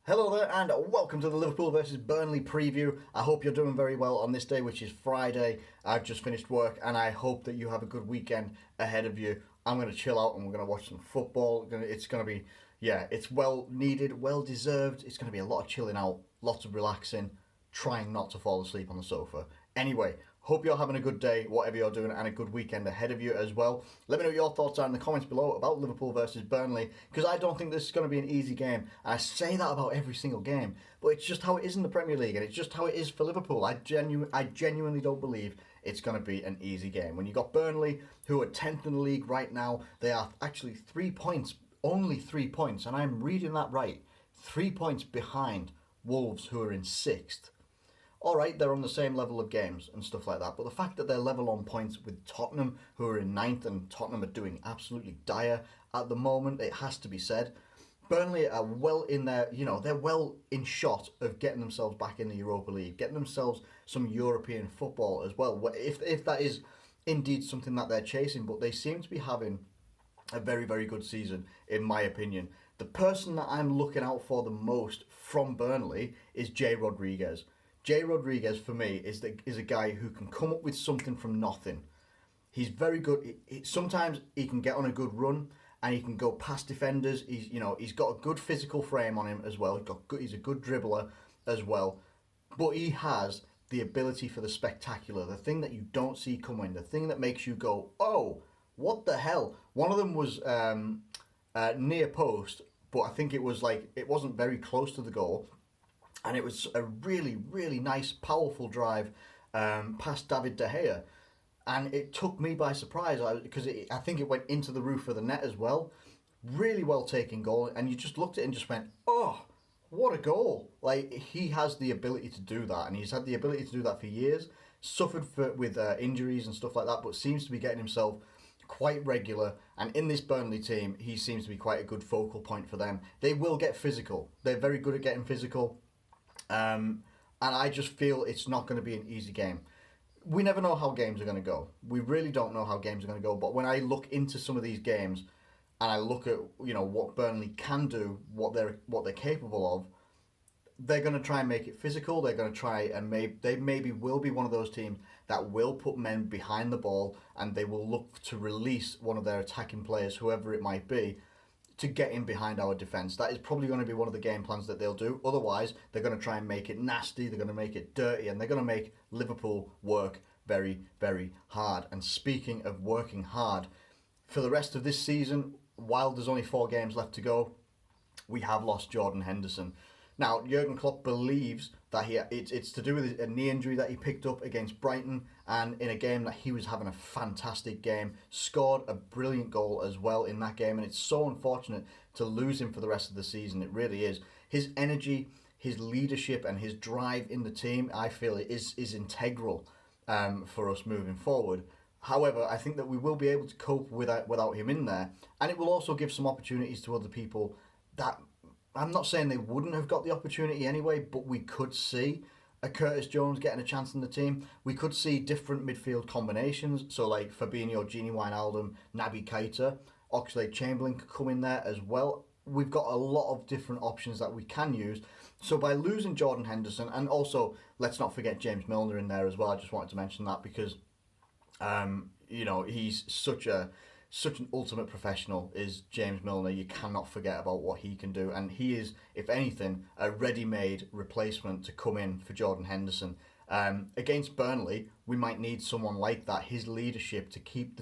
Hello there and welcome to the Liverpool V Burnley Preview. I hope you're doing very well on this day, which is Friday. I've just finished work and I hope that you have a good weekend ahead of you. I'm going to chill out and we're going to watch some football. It's going to be, it's well needed, well deserved. It's going to be a lot of chilling out, lots of relaxing, trying not to fall asleep on the sofa. Anyway, hope you're having a good day, whatever you're doing, and a good weekend ahead of you as well. Let me know what your thoughts are in the comments below about Liverpool versus Burnley, because I don't think this is going to be an easy game. And I say that about every single game, but it's just how it is in the Premier League, and it's just how it is for Liverpool. I genuinely don't believe it's going to be an easy game. When you got Burnley, who are 10th in the league right now, they are actually 3 points, only 3 points, and I'm reading that right, 3 points behind Wolves, who are in 6th. Alright, they're on the same level of games and stuff like that, but the fact that they're level on points with Tottenham, who are in 9th, and Tottenham are doing absolutely dire at the moment, it has to be said. Burnley are well in there, they're well in shot of getting themselves back in the Europa League, getting themselves some European football as well, if that is indeed something that they're chasing, but they seem to be having a very, very good season, in my opinion. The person that I'm looking out for the most from Burnley is Jay Rodriguez. Jay Rodriguez, for me, is a guy who can come up with something from nothing. He's very good. Sometimes he can get on a good run and he can go past defenders. He's got a good physical frame on him as well. He's a good dribbler as well. But he has the ability for the spectacular, the thing that you don't see coming, the thing that makes you go, oh, what the hell? One of them was near post, but I think it wasn't very close to the goal. And it was a really, really nice, powerful drive past David De Gea. And it took me by surprise because I think it went into the roof of the net as well. Really well taken goal. And you just looked at it and just went, oh, what a goal. Like, he has the ability to do that. And he's had the ability to do that for years. Suffered with injuries and stuff like that, but seems to be getting himself quite regular, and in this Burnley team, he seems to be quite a good focal point for them. They will get physical. They're very good at getting physical. And I just feel it's not going to be an easy game. We never know how games are going to go. We really don't know how games are going to go. But when I look into some of these games, and I look at what Burnley can do, what they're capable of, they're going to try and make it physical. They're going to try and they maybe will be one of those teams that will put men behind the ball, and they will look to release one of their attacking players, whoever it might be, to get in behind our defence. That is probably going to be one of the game plans that they'll do. Otherwise, they're going to try and make it nasty, they're going to make it dirty, and they're going to make Liverpool work very, very hard. And speaking of working hard, for the rest of this season, while there's only 4 games left to go, we have lost Jordan Henderson. Now, Jurgen Klopp believes that it's to do with a knee injury that he picked up against Brighton, and in a game that he was having a fantastic game, scored a brilliant goal as well in that game, and it's so unfortunate to lose him for the rest of the season. It really is. His energy, his leadership, and his drive in the team, I feel, is integral for us moving forward. However, I think that we will be able to cope without him in there, and it will also give some opportunities to other people that, I'm not saying they wouldn't have got the opportunity anyway, but we could see a Curtis Jones getting a chance in the team. We could see different midfield combinations. So like Fabinho, Gini Wijnaldum, Naby Keita, Oxlade-Chamberlain could come in there as well. We've got a lot of different options that we can use. So by losing Jordan Henderson, and also let's not forget James Milner in there as well. I just wanted to mention that because he's such an ultimate professional is James Milner. You cannot forget about what he can do, and he is, if anything, a ready-made replacement to come in for Jordan Henderson. Against Burnley, we might need someone like that. His leadership to keep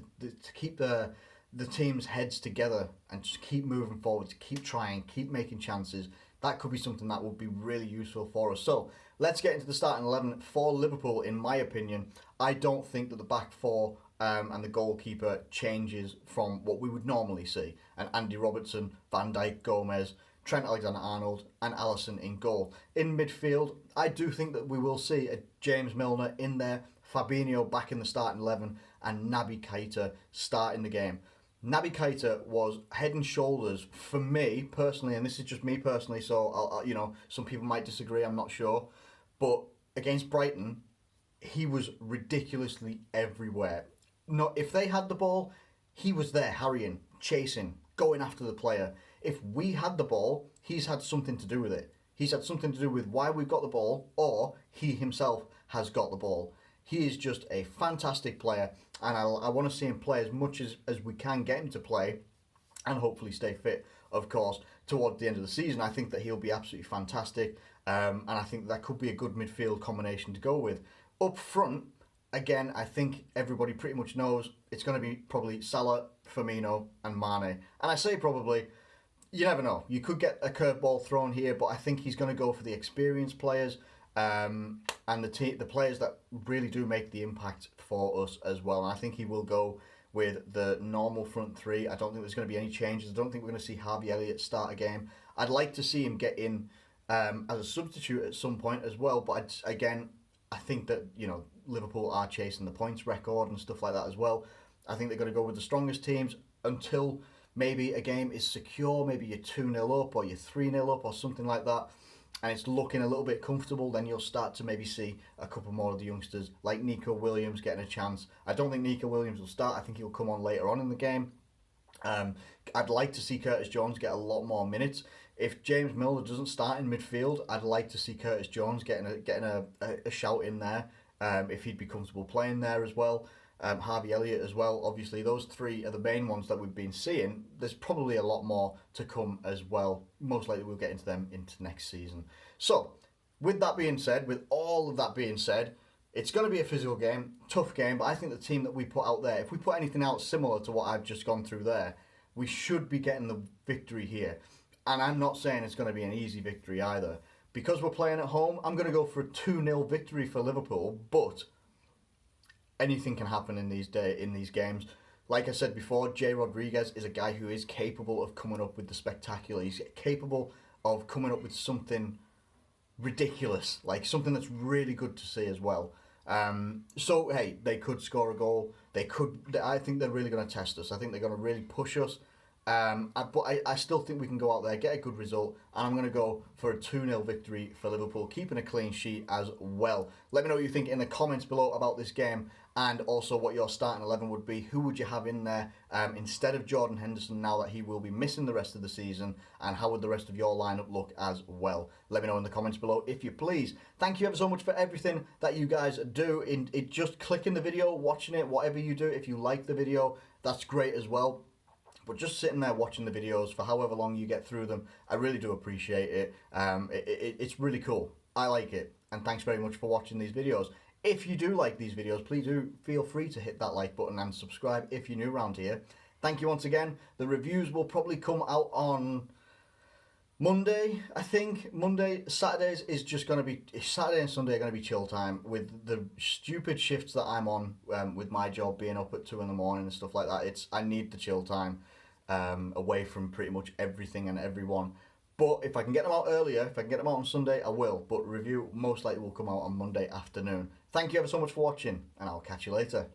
the team's heads together and just keep moving forward, to keep trying, keep making chances. That could be something that would be really useful for us. So let's get into the starting 11 for Liverpool. In my opinion, I don't think that the back four and the goalkeeper changes from what we would normally see. And Andy Robertson, Van Dijk, Gomez, Trent Alexander-Arnold and Alisson in goal. In midfield, I do think that we will see a James Milner in there, Fabinho back in the starting 11 and Naby Keita starting the game. Naby Keita was head and shoulders for me personally, and this is just me personally, so I'll some people might disagree, I'm not sure, but against Brighton, he was ridiculously everywhere. No, if they had the ball, he was there harrying, chasing, going after the player. If we had the ball, he's had something to do with it. he's had something to do with why we've got the ball, or he himself has got the ball. He is just a fantastic player, and I want to see him play as much as we can get him to play, and hopefully stay fit, of course, towards the end of the season. I think that he'll be absolutely fantastic, and I think that could be a good midfield combination to go with. Up front, again, I think everybody pretty much knows it's going to be probably Salah, Firmino, and Mane. And I say probably, you never know. You could get a curveball thrown here, but I think he's going to go for the experienced players, and the players that really do make the impact for us as well. And I think he will go with the normal front three. I don't think there's going to be any changes. I don't think we're going to see Harvey Elliott start a game. I'd like to see him get in as a substitute at some point as well. But I think that, Liverpool are chasing the points record and stuff like that as well. I think they're going to go with the strongest teams until maybe a game is secure. Maybe you're 2-0 up or you're 3-0 up or something like that, and it's looking a little bit comfortable. Then you'll start to maybe see a couple more of the youngsters like Nico Williams getting a chance. I don't think Nico Williams will start. I think he'll come on later on in the game. I'd like to see Curtis Jones get a lot more minutes. If James Milner doesn't start in midfield, I'd like to see Curtis Jones getting a shout in there, if he'd be comfortable playing there as well. Harvey Elliott as well. Obviously, those three are the main ones that we've been seeing. There's probably a lot more to come as well. Most likely we'll get into them into next season. So, with all of that being said, it's going to be a physical game, tough game, but I think the team that we put out there, if we put anything out similar to what I've just gone through there, we should be getting the victory here. And I'm not saying it's going to be an easy victory either. Because we're playing at home, I'm going to go for a 2-0 victory for Liverpool, but anything can happen in these games. Like I said before, Jay Rodriguez is a guy who is capable of coming up with the spectacular. He's capable of coming up with something ridiculous, like something that's really good to see as well. So hey, they could score a goal. I think they're really going to test us. I think they're going to really push us. But I still think we can go out there, get a good result, and I'm going to go for a 2-0 victory for Liverpool, keeping a clean sheet as well. Let me know what you think in the comments below about this game, and also what your starting 11 would be. Who would you have in there instead of Jordan Henderson now that he will be missing the rest of the season, and how would the rest of your lineup look as well? Let me know in the comments below if you please. Thank you ever so much for everything that you guys do. Just clicking the video, watching it, whatever you do. If you like the video, that's great as well. But just sitting there watching the videos for however long you get through them, I really do appreciate it. It's really cool. I like it. And thanks very much for watching these videos. If you do like these videos, please do feel free to hit that like button and subscribe if you're new around here. Thank you once again. The reviews will probably come out on Monday, I think. Saturday and Sunday are going to be chill time with the stupid shifts that I'm on, with my job being up at 2 in the morning and stuff like that. I need the chill time, away from pretty much everything and everyone. But if I can get them out earlier, if I can get them out on Sunday, I will. But review most likely will come out on Monday afternoon. Thank you ever so much for watching, and I'll catch you later.